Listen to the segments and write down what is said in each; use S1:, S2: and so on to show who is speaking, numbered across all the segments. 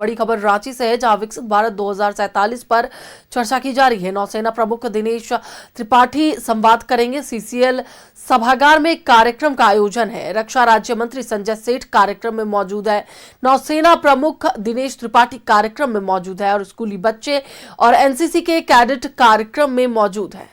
S1: बड़ी खबर रांची से है, जहां विकसित भारत 2047 पर चर्चा की जा रही है। नौसेना प्रमुख दिनेश त्रिपाठी संवाद करेंगे। सीसीएल सभागार में एक कार्यक्रम का आयोजन है। रक्षा राज्य मंत्री संजय सेठ कार्यक्रम में मौजूद है। नौसेना प्रमुख दिनेश त्रिपाठी कार्यक्रम में मौजूद है और स्कूली बच्चे और एनसीसी के कैडेट कार्यक्रम में मौजूद है।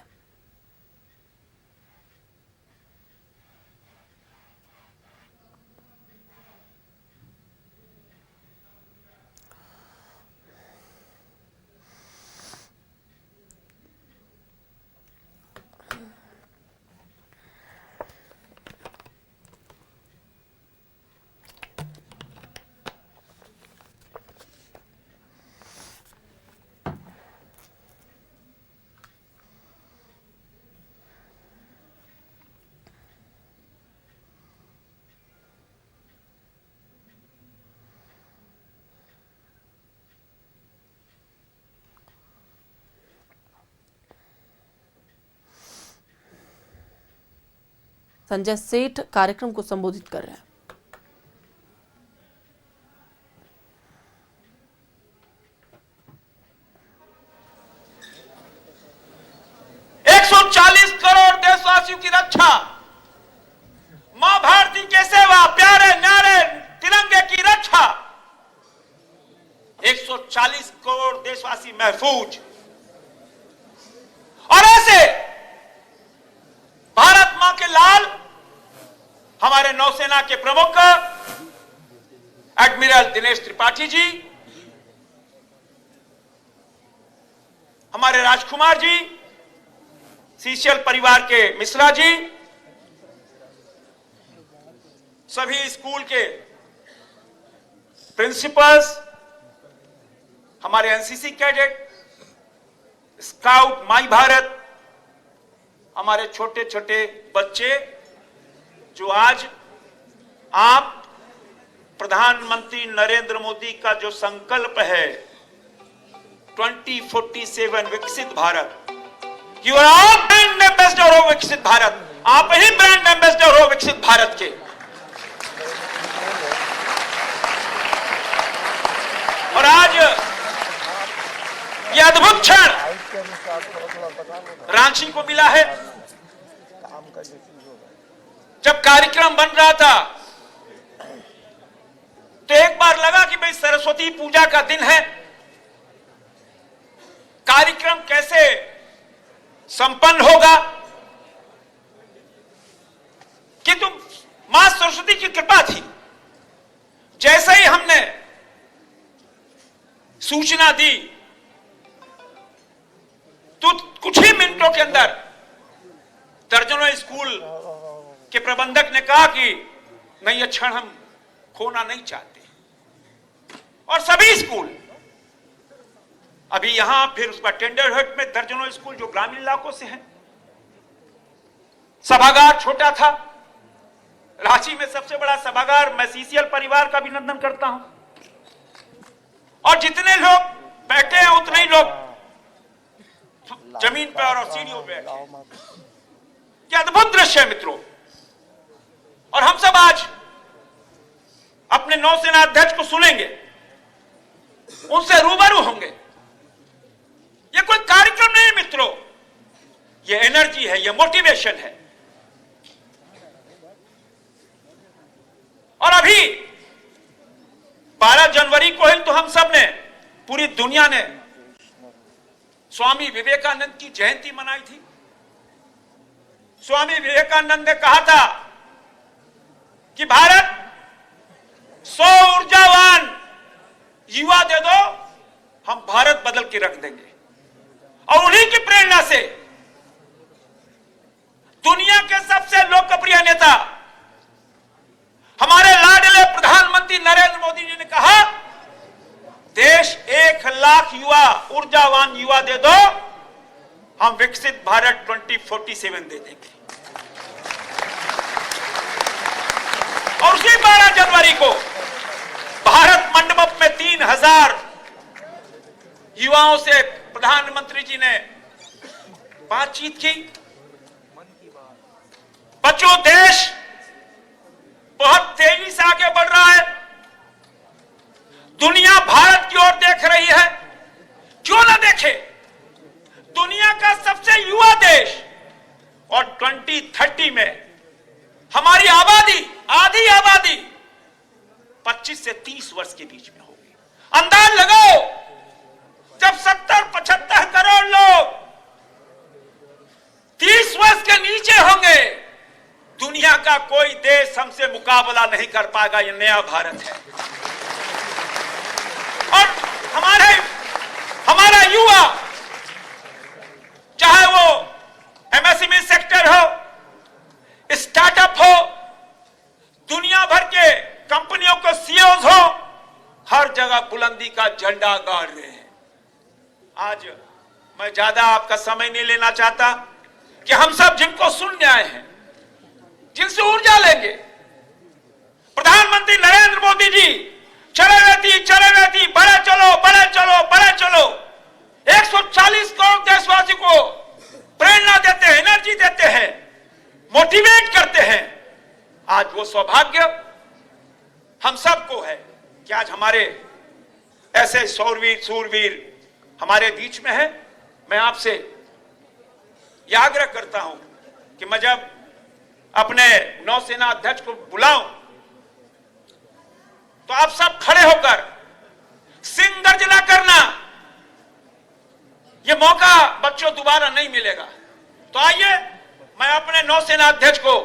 S1: संजय सेठ कार्यक्रम को संबोधित कर रहे हैं।
S2: करोड़ देशवासियों की रक्षा, मां भारती के सेवा, प्यारे न्यारे तिरंगे की रक्षा, 140 करोड़ देशवासी महफूज। और ऐसे भारत मां के लाल हमारे नौसेना के प्रमुख एडमिरल दिनेश त्रिपाठी जी, हमारे राजकुमार जी, सीसीएल परिवार के मिश्रा जी, सभी स्कूल के प्रिंसिपल्स, हमारे एनसीसी कैडेट, स्काउट, माई भारत, हमारे छोटे छोटे बच्चे जो आज आप प्रधानमंत्री नरेंद्र मोदी का जो संकल्प है 2047 विकसित Bharat, you are all brand ambassador हो विकसित भारत, आप ही ब्रांड एम्बेसडर हो विकसित भारत के। और आज ये अद्भुत क्षण रांची को मिला है। जब कार्यक्रम बन रहा था तो एक बार लगा कि भाई सरस्वती पूजा का दिन है, कार्यक्रम कैसे संपन्न होगा, किंतु मां सरस्वती की कृपा थी। जैसे ही हमने सूचना दी तो कुछ ही मिनटों के अंदर दर्जनों स्कूल के प्रबंधक ने कहा कि नहीं, ये क्षण हम खोना नहीं चाहते। और सभी स्कूल अभी यहां, फिर उसका टेंडरहट में दर्जनों स्कूल जो ग्रामीण इलाकों से हैं। सभागार छोटा था, रांची में सबसे बड़ा सभागार। मैं सीसीएल परिवार का अभिनंदन करता हूं। और जितने लोग बैठे हैं उतने ही लोग जमीन पर और सीढ़ियों पे बैठे। क्या अद्भुत दृश्य है मित्रों। और हम सब आज अपने नौसेना अध्यक्ष को सुनेंगे, उनसे रूबरू होंगे। यह कोई कार्यक्रम नहीं मित्रों, यह एनर्जी है, यह मोटिवेशन है। और अभी 12 जनवरी को ही तो हम सब ने, पूरी दुनिया ने स्वामी विवेकानंद की जयंती मनाई थी। स्वामी विवेकानंद ने कहा था कि भारत 100 ऊर्जावान युवा दे दो, हम भारत बदल के रख देंगे। और उन्हीं की प्रेरणा से दुनिया के सबसे लोकप्रिय नेता हमारे लाडले प्रधानमंत्री नरेंद्र मोदी जी ने कहा, देश 1 लाख युवा, ऊर्जावान युवा दे दो, हम विकसित भारत 2047 दे देंगे। और उसी 12 जनवरी को भारत मंडप में 3000 युवाओं से प्रधानमंत्री जी ने बातचीत की। बच्चों, देश बहुत तेजी से आगे बढ़ रहा है। दुनिया भारत की ओर देख रही है, क्यों ना देखे। दुनिया का सबसे युवा देश, और 2030 में हमारी आबादी, आधी आबादी 25 से 30 वर्ष के बीच में होगी। अंदाज लगाओ, जब 70-75 करोड़ लोग 30 वर्ष के नीचे होंगे, दुनिया का कोई देश हमसे मुकाबला नहीं कर पाएगा। ये नया भारत है। और हमारा युवा, चाहे वो एमएसएमई सेक्टर हो, स्टार्टअप हो, दुनिया भर के कंपनियों को सीईओज हो, हर जगह बुलंदी का झंडा गाड़ रहे हैं। आज मैं ज्यादा आपका समय नहीं लेना चाहता कि हम सब जिनको सुनने आए हैं, जिनसे ऊर्जा लेंगे, प्रधानमंत्री नरेंद्र मोदी जी चले रहती बड़े चलो बड़े चलो बड़े चलो 140 करोड़ देशवासी को प्रेरणा देते हैं, एनर्जी देते हैं, मोटिवेट करते हैं। आज वो सौभाग्य हम सबको है कि आज हमारे ऐसे शूरवीर हमारे बीच में है। मैं आपसे यह आग्रह करता हूं कि मैं जब अपने नौसेना अध्यक्ष को बुलाऊं तो आप सब खड़े होकर सिंह गर्जना करना। यह मौका बच्चों दोबारा नहीं मिलेगा। तो आइए, मैं अपने नौसेना अध्यक्ष को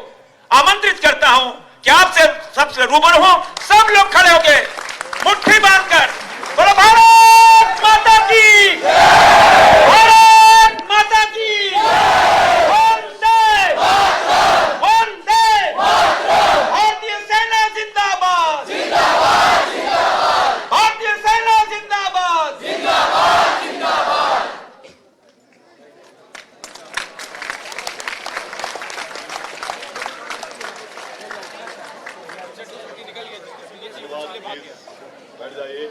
S2: आमंत्रित करता हूं कि आपसे सबसे रूबरू हो। सब लोग खड़े होके मुट्ठी बांधकर बोलो भारत माता की, भारत माता की, वंदे वंदे, भारतीय सेना जिंदाबाद, भारतीय सेना जिंदाबाद।
S3: बैठ जाइए।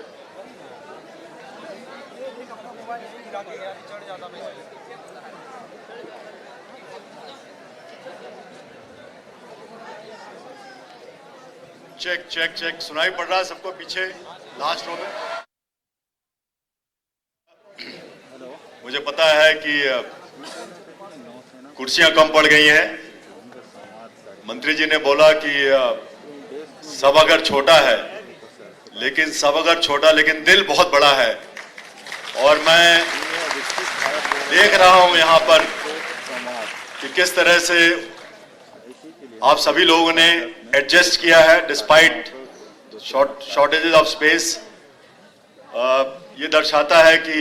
S3: चेक चेक चेक, सुनाई पड़ रहा है सबको पीछे लास्ट रो में? मुझे पता है कि कुर्सियां कम पड़ गई हैं। मंत्री जी ने बोला कि सभागार छोटा है, लेकिन सभागार छोटा लेकिन दिल बहुत बड़ा है। और मैं देख रहा हूं यहां पर कि किस तरह से आप सभी लोगों ने एडजस्ट किया है डिस्पाइट शॉर्टेजेस ऑफ स्पेस। ये दर्शाता है कि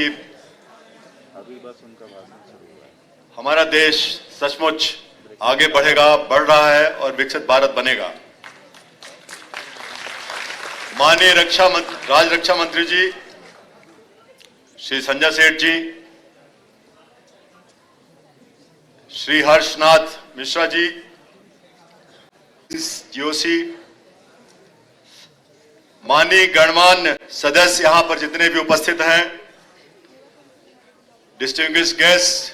S3: हमारा देश सचमुच आगे बढ़ेगा, बढ़ रहा है और विकसित भारत बनेगा। माननीय राज्य रक्षा मंत्री जी श्री संजय सेठ जी, श्री हर्षनाथ मिश्रा जी, जीओसी, माननीय गणमान्य सदस्य यहां पर जितने भी उपस्थित हैं, distinguished guest,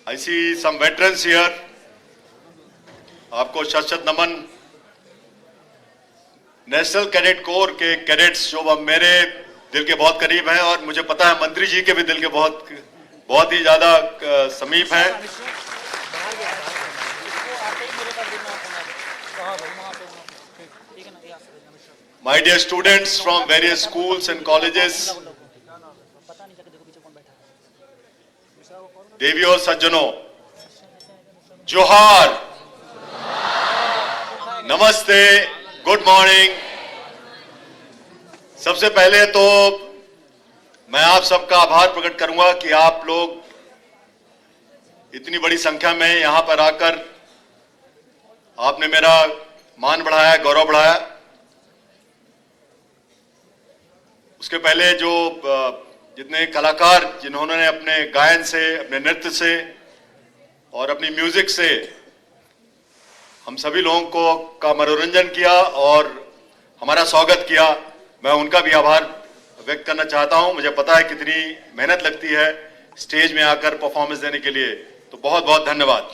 S3: I see some veterans here, आपको शत-शत नमन। नेशनल कैडेट कोर के कैडेट्स जो मेरे दिल के बहुत करीब हैं और मुझे पता है मंत्री जी के भी दिल के बहुत ही ज्यादा समीप हैं। My dear students from various schools and colleges, देवियों सज्जनों, जोहार, नमस्ते, गुड मॉर्निंग। सबसे पहले तो मैं आप सबका आभार प्रकट करूंगा कि आप लोग इतनी बड़ी संख्या में यहां पर आकर आपने मेरा मान बढ़ाया, गौरव बढ़ाया। उसके पहले जो जितने कलाकार जिन्होंने अपने गायन से, अपने नृत्य से और अपनी म्यूजिक से हम सभी लोगों का मनोरंजन किया और हमारा स्वागत किया, मैं उनका भी आभार व्यक्त करना चाहता हूं। मुझे पता है कितनी मेहनत लगती है स्टेज में आकर परफॉर्मेंस देने के लिए, तो बहुत बहुत धन्यवाद।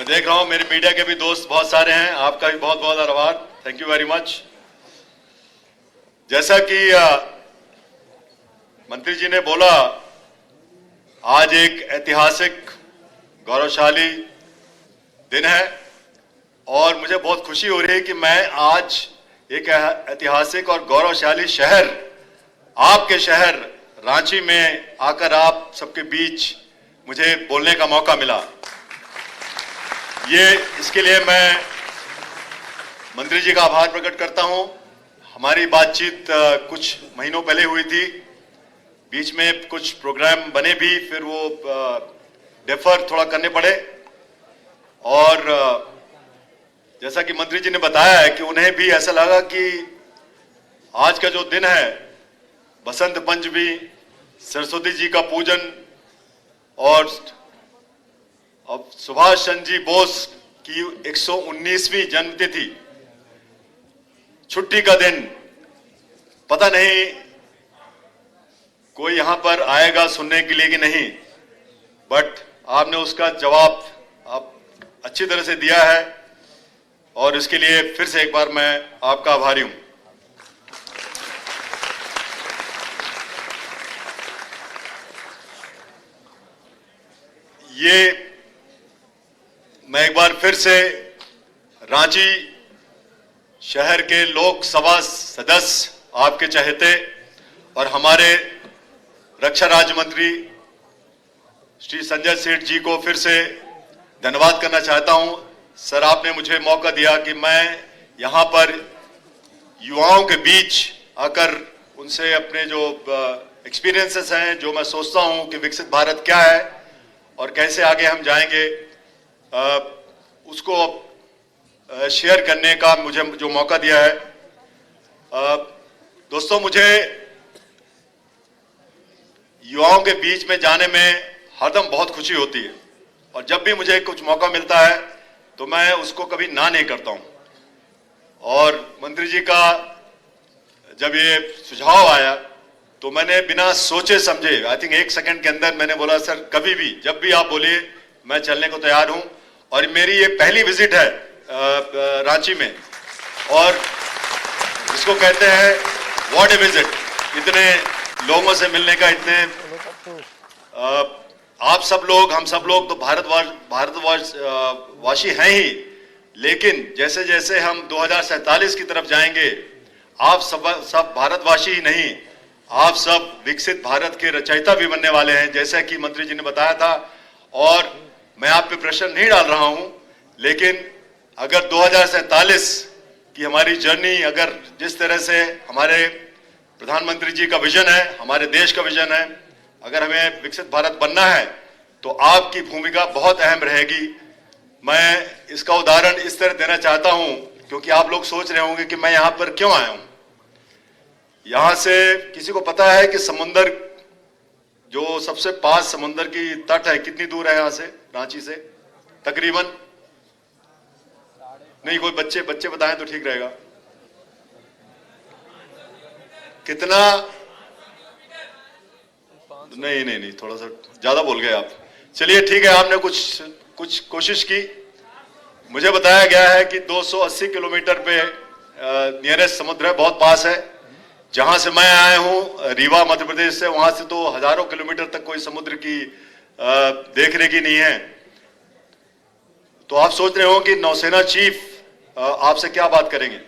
S3: मैं देख रहा हूं मेरे मीडिया के भी दोस्त बहुत सारे हैं, आपका भी बहुत बहुत आभार, थैंक यू वेरी मच। जैसा कि मंत्री जी ने बोला, आज एक ऐतिहासिक गौरवशाली दिन है और मुझे बहुत खुशी हो रही है कि मैं आज एक ऐतिहासिक और गौरवशाली शहर, आपके शहर रांची में आकर आप सबके बीच मुझे बोलने का मौका मिला। इसके लिए मैं मंत्री जी का आभार प्रकट करता हूं। हमारी बातचीत कुछ महीनों पहले हुई थी, बीच में कुछ प्रोग्राम बने भी, फिर वो डेफर थोड़ा करने पड़े और जैसा कि मंत्री जी ने बताया है कि उन्हें भी ऐसा लगा कि आज का जो दिन है, बसंत पंचमी, सरस्वती जी का पूजन और अब सुभाष चंद्र जी बोस की 119वीं जन्मतिथि, छुट्टी का दिन, पता नहीं कोई यहां पर आएगा सुनने के लिए कि नहीं, बट आपने उसका जवाब आप अच्छी तरह से दिया है और इसके लिए फिर से एक बार मैं आपका आभारी हूं। मैं एक बार फिर से रांची शहर के लोकसभा सदस्य, आपके चहेते और हमारे रक्षा राज्य मंत्री श्री संजय सेठ जी को फिर से धन्यवाद करना चाहता हूं। सर, आपने मुझे मौका दिया कि मैं यहां पर युवाओं के बीच आकर उनसे अपने जो एक्सपीरियंसेस हैं, जो मैं सोचता हूं कि विकसित भारत क्या है और कैसे आगे हम जाएंगे, उसको शेयर करने का मुझे जो मौका दिया है। दोस्तों, मुझे युवाओं के बीच में जाने में हरदम बहुत खुशी होती है और जब भी मुझे कुछ मौका मिलता है तो मैं उसको कभी ना नहीं करता हूं। और मंत्री जी का जब ये सुझाव आया तो मैंने बिना सोचे समझे, आई थिंक 1 सेकंड के अंदर मैंने बोला, सर कभी भी जब भी आप बोलिए मैं चलने को तैयार हूं। और मेरी ये पहली विजिट है रांची में और इसको कहते हैं व्हाट ए विजिट, इतने लोगों से मिलने का, इतने आप सब लोग, हम सब लोग तो भारतवासी हैं ही, लेकिन जैसे जैसे हम 2047 की तरफ जाएंगे, आप सब भारतवासी ही नहीं, आप सब विकसित भारत के रचयिता भी बनने वाले हैं, जैसा कि मंत्री जी ने बताया था। और मैं आप पे प्रेशर नहीं डाल रहा हूं, लेकिन अगर 2047 की हमारी जर्नी, अगर जिस तरह से हमारे प्रधानमंत्री जी का विजन है, हमारे देश का विजन है, अगर हमें विकसित भारत बनना है तो आपकी भूमिका बहुत अहम रहेगी। मैं इसका उदाहरण इस तरह देना चाहता हूं क्योंकि आप लोग सोच रहे होंगे कि मैं यहां पर क्यों आया हूं। यहां से किसी को पता है कि समुंदर, जो सबसे पास समुंदर की तट है, कितनी दूर है यहां से, रांची से? तकरीबन, नहीं कोई बच्चे बताएं तो ठीक रहेगा। कितना? नहीं, थोड़ा सा ज्यादा बोल गए आप। चलिए ठीक है, आपने कुछ कोशिश की। मुझे बताया गया है कि 280 किलोमीटर पे नियरेस्ट समुद्र है, बहुत पास है। जहां से मैं आया हूं, रीवा मध्य प्रदेश से, वहां से तो हजारों किलोमीटर तक कोई समुद्र की देखरेखी नहीं है। तो आप सोच रहे हो कि नौसेना चीफ आपसे क्या बात करेंगे।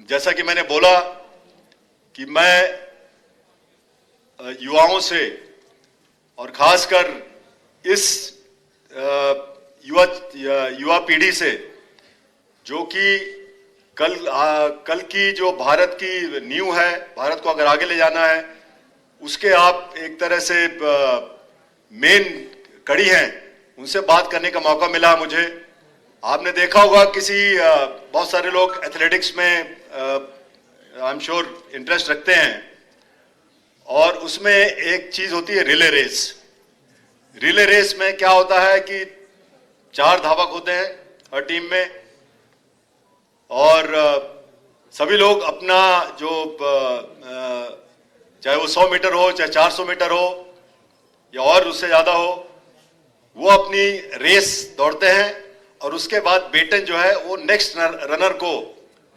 S3: जैसा कि मैंने बोला कि मैं युवाओं से और खासकर इस युवा पीढ़ी से, जो कि कल की जो भारत की नींव है, भारत को अगर आगे ले जाना है, उसके आप एक तरह से मेन कड़ी हैं, उनसे बात करने का मौका मिला मुझे। आपने देखा होगा बहुत सारे लोग एथलेटिक्स में आई एम श्योर इंटरेस्ट रखते हैं और उसमें एक चीज होती है रिले रेस। रिले रेस में क्या होता है कि 4 धावक होते हैं हर टीम में और सभी लोग अपना जो चाहे वो 100 मीटर हो, चाहे 400 मीटर हो या और उससे ज्यादा हो, वो अपनी रेस दौड़ते हैं और उसके बाद बेटन जो है वो नेक्स्ट रनर को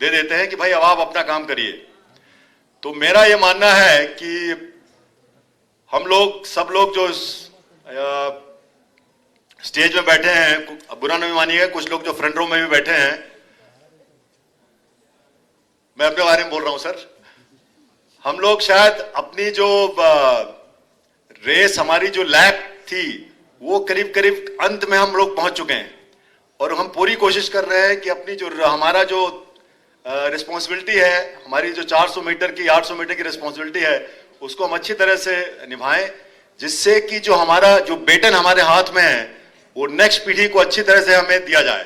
S3: दे देते हैं कि भाई अब आप अपना काम करिए। तो मेरा ये मानना है कि हम लोग सब लोग जो स्टेज में बैठे हैं, बुरा नहीं मानिएगा, कुछ लोग जो फ्रंट रो में भी बैठे हैं, मैं अपने बारे में बोल रहा हूं सर, हम लोग शायद अपनी जो रेस हमारी जो लैप थी वो करीब करीब अंत में हम लोग पहुंच चुके हैं और हम पूरी कोशिश कर रहे हैं कि अपनी जो हमारा जो रिस्पॉन्सिबिलिटी है, हमारी जो 400 मीटर की 800 मीटर की रिस्पॉन्सिबिलिटी है, उसको हम अच्छी तरह से निभाएं, जिससे कि जो हमारा जो बेटन हमारे हाथ में है वो नेक्स्ट पीढ़ी को अच्छी तरह से हमें दिया जाए।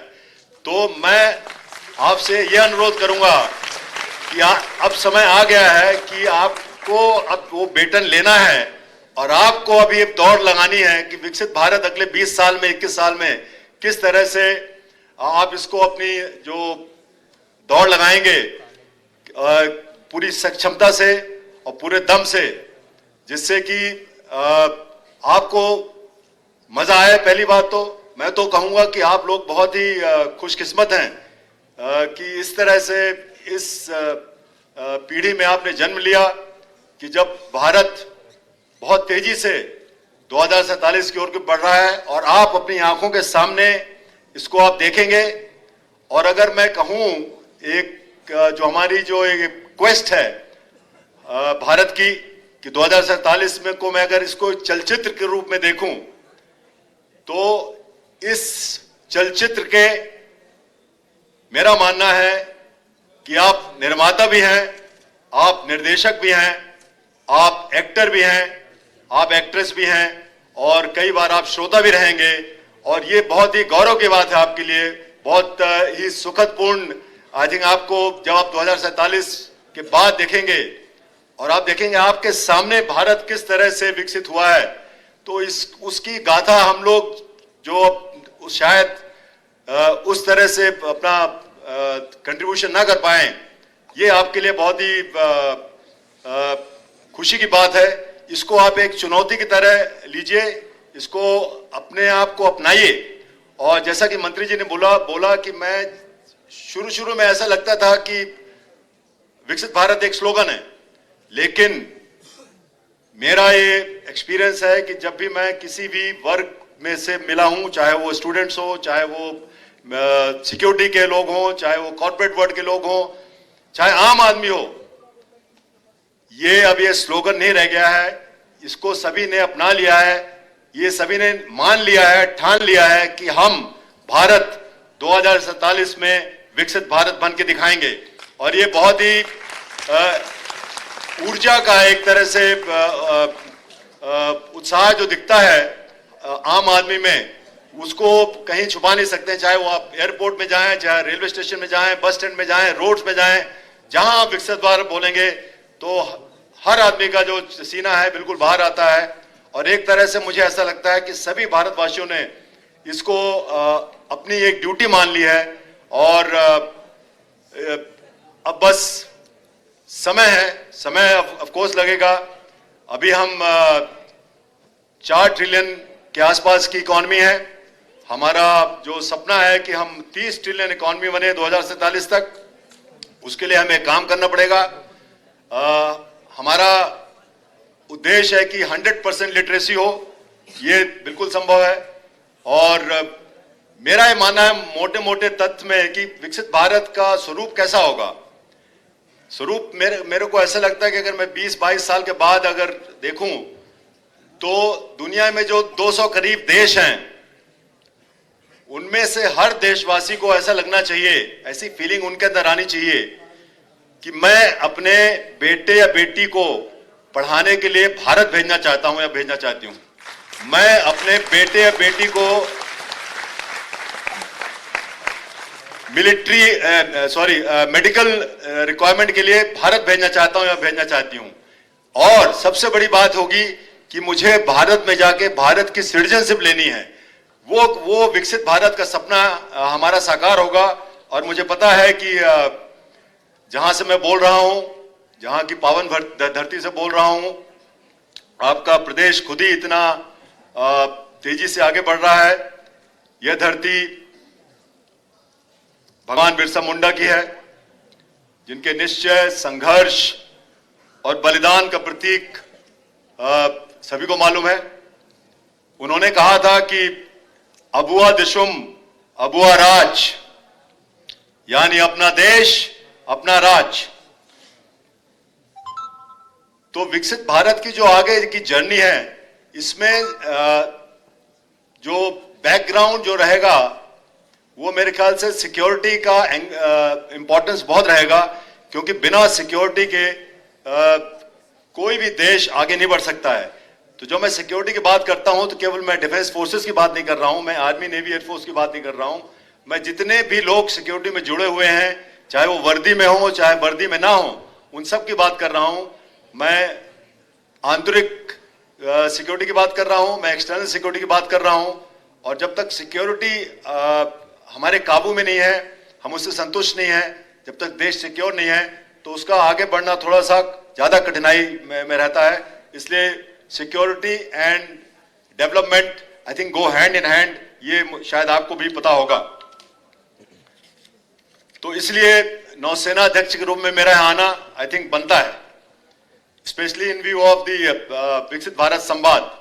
S3: तो मैं आपसे ये अनुरोध करूंगा कि अब समय आ गया है कि आपको अब वो बेटन लेना है और आपको अभी एक दौड़ लगानी है कि विकसित भारत अगले 20 साल में, 21 साल में किस तरह से आप इसको अपनी जो दौड़ लगाएंगे पूरी क्षमता से और पूरे दम से, जिससे कि आपको मजा आए। पहली बात तो मैं तो कहूंगा कि आप लोग बहुत ही खुशकिस्मत हैं कि इस तरह से इस पीढ़ी में आपने जन्म लिया कि जब भारत बहुत तेजी से 2047 की ओर बढ़ रहा है और आप अपनी आंखों के सामने इसको आप देखेंगे। और अगर मैं कहूं एक जो हमारी जो एक क्वेस्ट है भारत की कि 2047 में को मैं अगर इसको चलचित्र के रूप में देखूं तो इस चलचित्र के मेरा मानना है कि आप निर्माता भी हैं, आप निर्देशक भी हैं, आप एक्टर भी हैं, आप एक्ट्रेस भी हैं और कई बार आप श्रोता भी रहेंगे। और ये बहुत ही गौरव की बात है आपके लिए, बहुत ही सुखदपूर्ण। आई थिंक आपको जब आप 2047 के बाद देखेंगे और आप देखेंगे आपके सामने भारत किस तरह से विकसित हुआ है, तो उसकी गाथा हम लोग जो शायद उस तरह से अपना कंट्रीब्यूशन ना कर पाए, ये आपके लिए बहुत ही खुशी की बात है। इसको आप एक चुनौती की तरह लीजिए, इसको अपने आप को अपनाइए। और जैसा कि मंत्री जी ने बोला कि मैं शुरू में ऐसा लगता था कि विकसित भारत एक स्लोगन है, लेकिन मेरा ये एक्सपीरियंस है कि जब भी मैं किसी भी वर्ग में से मिला हूं, चाहे वो स्टूडेंट्स हो, चाहे वो सिक्योरिटी के लोग हों, चाहे वो कॉर्पोरेट वर्ल्ड के लोग हों, चाहे आम आदमी हो, ये अब ये स्लोगन नहीं रह गया है, इसको सभी ने अपना लिया है, ये सभी ने मान लिया है, ठान लिया है कि हम भारत 2047 में विकसित भारत बन के दिखाएंगे। और ये बहुत ही ऊर्जा का एक तरह से उत्साह जो दिखता है आम आदमी में, उसको कहीं छुपा नहीं सकते। चाहे वो आप एयरपोर्ट में जाएं, चाहे रेलवे स्टेशन में जाएं, बस स्टैंड में जाएं, रोड्स में जाएं, जहां आप विकसित भारत बोलेंगे तो हर आदमी का जो सीना है बिल्कुल बाहर आता है। और एक तरह से मुझे ऐसा लगता है कि सभी भारतवासियों ने इसको अपनी एक ड्यूटी मान ली है। और अब बस समय है, समय ऑफ कोर्स लगेगा। अभी हम 4 ट्रिलियन के आसपास की इकॉनमी है। हमारा जो सपना है कि हम 30 ट्रिलियन इकॉनमी बने 2047 तक, उसके लिए हमें काम करना पड़ेगा। हमारा उद्देश्य है कि 100% लिटरेसी हो, ये बिल्कुल संभव है। और मेरा ये मानना है मोटे मोटे तथ्य में कि विकसित भारत का स्वरूप कैसा होगा। स्वरूप मेरे को ऐसा लगता है कि अगर मैं 20-22 साल के बाद अगर देखूं तो दुनिया में जो 200 करीब देश हैं, उनमें से हर देशवासी को ऐसा लगना चाहिए, ऐसी फीलिंग उनके अंदर आनी चाहिए कि मैं अपने बेटे या बेटी को पढ़ाने के लिए भारत भेजना चाहता हूं या भेजना चाहती हूं। मैं अपने बेटे या बेटी को मेडिकल रिक्वायरमेंट के लिए भारत भेजना चाहता हूं या भेजना चाहती हूं। और सबसे बड़ी बात होगी कि मुझे भारत में जाके भारत की सिटीजनशिप लेनी है। वो विकसित भारत का सपना हमारा साकार होगा। और मुझे पता है कि जहां से मैं बोल रहा हूं, जहां की पावन धरती से बोल रहा हूं। आपका प्रदेश खुद ही इतना तेजी से आगे बढ़ रहा है। यह धरती भगवान बिरसा मुंडा की है, जिनके निश्चय, संघर्ष और बलिदान का प्रतीक सभी को मालूम है। उन्होंने कहा था कि अबुआ दिशुम अबुआ राज, यानी अपना देश अपना राज। तो विकसित भारत की जो आगे की जर्नी है, इसमें जो बैकग्राउंड जो रहेगा वो मेरे ख्याल से सिक्योरिटी का इंपॉर्टेंस बहुत रहेगा, क्योंकि बिना सिक्योरिटी के कोई भी देश आगे नहीं बढ़ सकता है। तो जब मैं सिक्योरिटी की बात करता हूं तो केवल मैं डिफेंस फोर्सेस की बात नहीं कर रहा हूं, मैं आर्मी, नेवी, एयरफोर्स की बात नहीं कर रहा हूं। मैं जितने भी लोग सिक्योरिटी में जुड़े हुए हैं, चाहे वो वर्दी में हो चाहे वर्दी में ना हो, उन सब की बात कर रहा हूं। मैं आंतरिक सिक्योरिटी की बात कर रहा हूं, मैं एक्सटर्नल सिक्योरिटी की बात कर रहा हूं। और जब तक सिक्योरिटी हमारे काबू में नहीं है, हम उससे संतुष्ट नहीं है, जब तक देश सिक्योर नहीं है, तो उसका आगे बढ़ना थोड़ा सा ज्यादा कठिनाई में रहता है। इसलिए security and development I think go hand in hand, ये शायद आपको भी पता होगा। तो इसलिए नौसेना अध्यक्ष के रूप में मेरा यहाँ आना आई थिंक बनता है, specially in view of the विकसित भारत संवाद।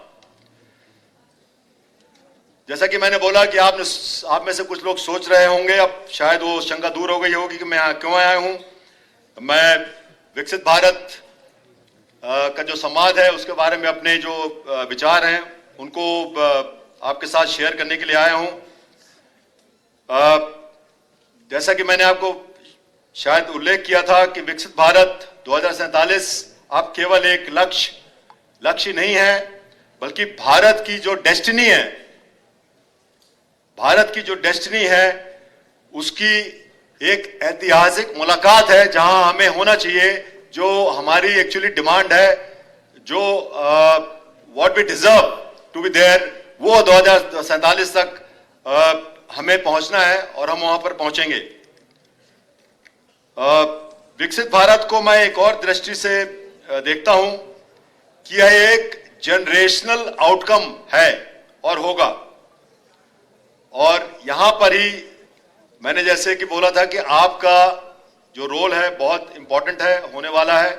S3: जैसा कि मैंने बोला कि आप में से कुछ लोग सोच रहे होंगे, अब शायद वो शंका दूर हो गई होगी कि मैं यहाँ क्यों आया हूं। मैं विकसित भारत का जो संवाद है उसके बारे में अपने जो विचार हैं उनको आपके साथ शेयर करने के लिए आया हूं। जैसा कि मैंने आपको शायद उल्लेख किया था कि विकसित भारत 2047 अब केवल एक लक्ष्य नहीं है, बल्कि भारत की जो डेस्टिनी है, भारत की जो डेस्टिनी है उसकी एक ऐतिहासिक मुलाकात है, जहां हमें होना चाहिए जो हमारी एक्चुअली डिमांड है, जो what we deserve to be there, वो 2047 तक हमें पहुंचना है और हम वहां पर पहुंचेंगे। विकसित भारत को मैं एक और दृष्टि से देखता हूं कि यह एक जनरेशनल आउटकम है और होगा। और यहां पर ही मैंने जैसे कि बोला था कि आपका जो रोल है बहुत इंपॉर्टेंट है, होने वाला है।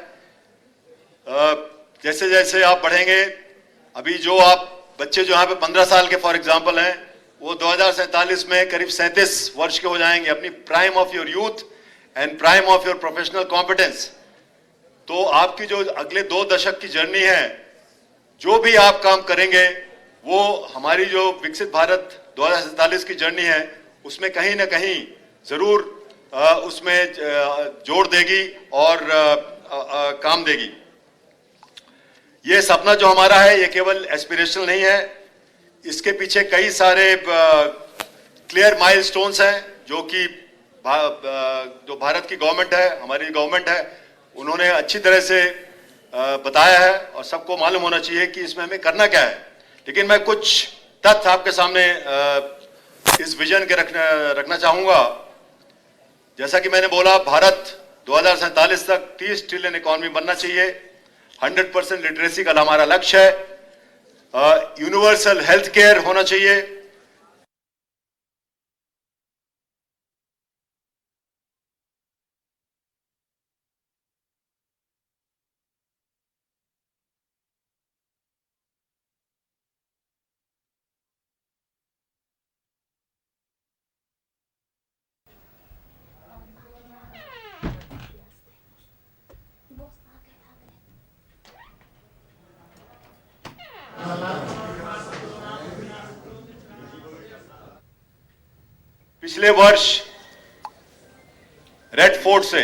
S3: जैसे जैसे आप बढ़ेंगे, अभी जो आप बच्चे जो यहाँ पे 15 साल के फॉर एग्जांपल हैं, वो 2047 में करीब 37 वर्ष के हो जाएंगे, अपनी prime of your youth and prime of your professional competence. तो आपकी जो अगले 2 दशक की जर्नी है, जो भी आप काम करेंगे, वो हमारी जो विकसित भारत 2047 की जर्नी है उसमें कहीं ना कहीं जरूर उसमें जोड़ देगी और काम देगी। ये सपना जो हमारा है ये केवल एस्पिरेशनल नहीं है, इसके पीछे कई सारे क्लियर माइलस्टोन्स हैं जो कि जो भारत की गवर्नमेंट है, हमारी गवर्नमेंट है, उन्होंने अच्छी तरह से बताया है और सबको मालूम होना चाहिए कि इसमें हमें करना क्या है। लेकिन मैं कुछ तथ्य आपके सामने इस विजन के रखना चाहूंगा। जैसा कि मैंने बोला, भारत 2047 तक 30 ट्रिलियन इकोनॉमी बनना चाहिए, 100% लिटरेसी का हमारा लक्ष्य है, यूनिवर्सल हेल्थ केयर होना चाहिए, पिछले वर्ष रेड फोर्ट से,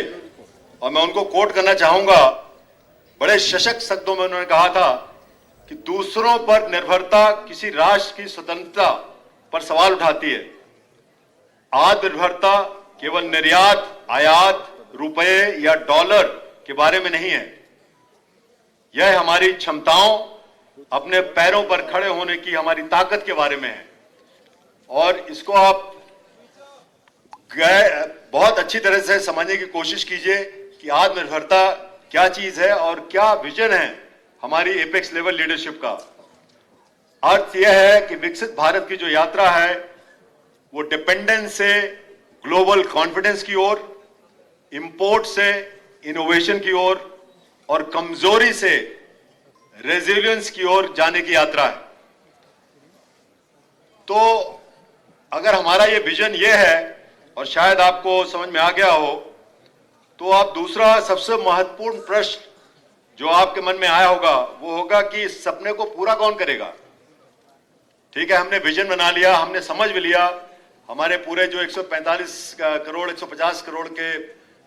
S3: और मैं उनको कोट करना चाहूंगा, बड़े सशक्त शब्दों में उन्होंने कहा था कि दूसरों पर निर्भरता किसी राष्ट्र की स्वतंत्रता पर सवाल उठाती है। आत्मनिर्भरता केवल निर्यात, आयात, रुपए या डॉलर के बारे में नहीं है, यह हमारी क्षमताओं, अपने पैरों पर खड़े होने की हमारी ताकत के बारे में है। और इसको आप बहुत अच्छी तरह से समझने की कोशिश कीजिए कि आत्मनिर्भरता क्या चीज है और क्या विजन है हमारी एपेक्स लेवल लीडरशिप का। अर्थ यह है कि विकसित भारत की जो यात्रा है वो डिपेंडेंस से ग्लोबल कॉन्फिडेंस की ओर, इंपोर्ट से इनोवेशन की ओर और कमजोरी से रेजिलियंस की ओर जाने की यात्रा है। तो अगर हमारा ये विजन ये है और शायद आपको समझ में आ गया हो, तो आप दूसरा सबसे महत्वपूर्ण प्रश्न जो आपके मन में आया होगा वो होगा कि इस सपने को पूरा कौन करेगा। ठीक है, हमने विजन बना लिया, हमने समझ भी लिया, हमारे पूरे जो 145 करोड़ 150 करोड़ के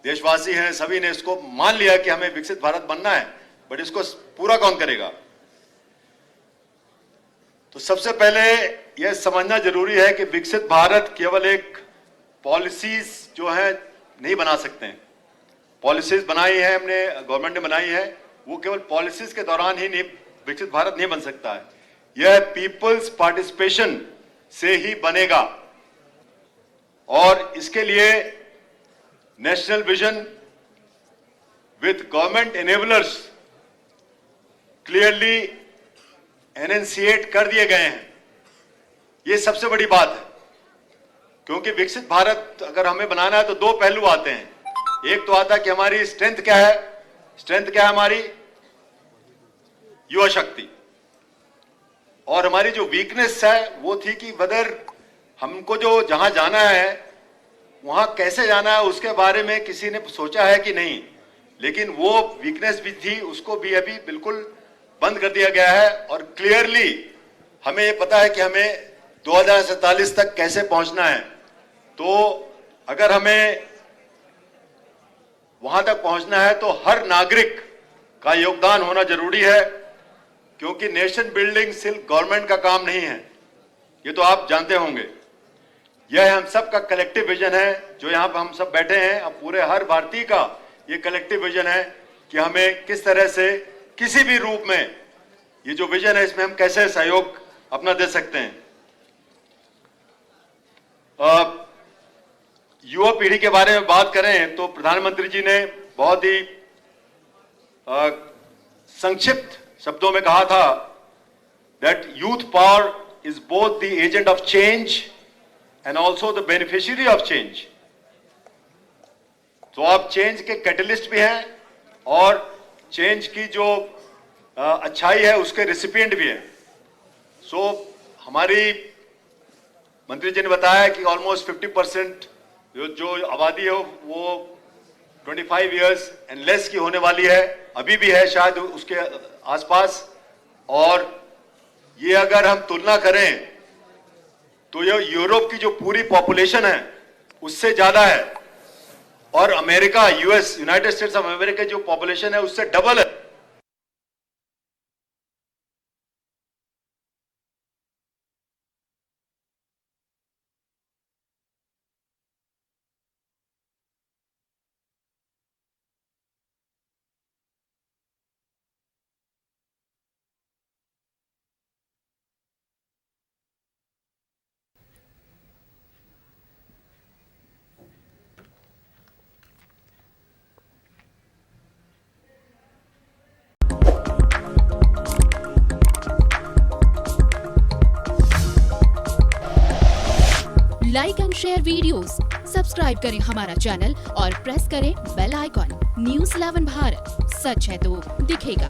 S3: देशवासी हैं सभी ने इसको मान लिया कि हमें विकसित भारत बनना है, बट इसको पूरा कौन करेगा। तो सबसे पहले यह समझना जरूरी है कि विकसित भारत केवल एक पॉलिसीज जो है नहीं बना सकते हैं। पॉलिसीज बनाई है हमने, गवर्नमेंट ने बनाई है, वो केवल पॉलिसीज के दौरान ही नहीं विकसित भारत नहीं बन सकता है। यह पीपल्स पार्टिसिपेशन से ही बनेगा और इसके लिए national vision with government enablers clearly enunciate कर दिए गए हैं। ये सबसे बड़ी बात है, क्योंकि विकसित भारत अगर हमें बनाना है तो दो पहलू आते हैं। एक तो आता है कि हमारी स्ट्रेंथ क्या है, स्ट्रेंथ क्या है हमारी, युवा शक्ति, और हमारी जो वीकनेस है वो थी कि वदर हमको जो जहां जाना है वहां कैसे जाना है उसके बारे में किसी ने सोचा है कि नहीं। लेकिन वो वीकनेस भी थी, उसको भी अभी बिल्कुल बंद कर दिया गया है और क्लियरली हमें ये पता है कि हमें 2047 तक कैसे पहुंचना है। तो अगर हमें वहां तक पहुंचना है तो हर नागरिक का योगदान होना जरूरी है, क्योंकि नेशन बिल्डिंग सिर्फ गवर्नमेंट का काम नहीं है, ये तो आप जानते होंगे। यह हम सब का कलेक्टिव विजन है जो यहां पर हम सब बैठे हैं, अब पूरे हर भारतीय का ये कलेक्टिव विजन है कि हमें किस तरह से किसी भी रूप में ये जो विजन है इसमें हम कैसे सहयोग अपना दे सकते हैं। युवा पीढ़ी के बारे में बात करें तो प्रधानमंत्री जी ने बहुत ही संक्षिप्त शब्दों में कहा था that youth power is both the agent of change and also the beneficiary of change. तो आप चेंज के कैटलिस्ट भी हैं और चेंज की जो अच्छाई है उसके रेसिपिएंट भी हैं। सो हमारी मंत्री जी ने बताया कि ऑलमोस्ट 50% जो आबादी है वो 25 इयर्स एंड लेस की होने वाली है, अभी भी है शायद उसके आसपास। और ये अगर हम तुलना करें तो ये यूरोप की जो पूरी पॉपुलेशन है उससे ज्यादा है, और America US United states of America जो पॉपुलेशन है उससे डबल है।
S4: Like and share videos, subscribe करें हमारा चैनल और प्रेस करें बेल आइकॉन। न्यूज़ 11 भारत, सच है तो दिखेगा।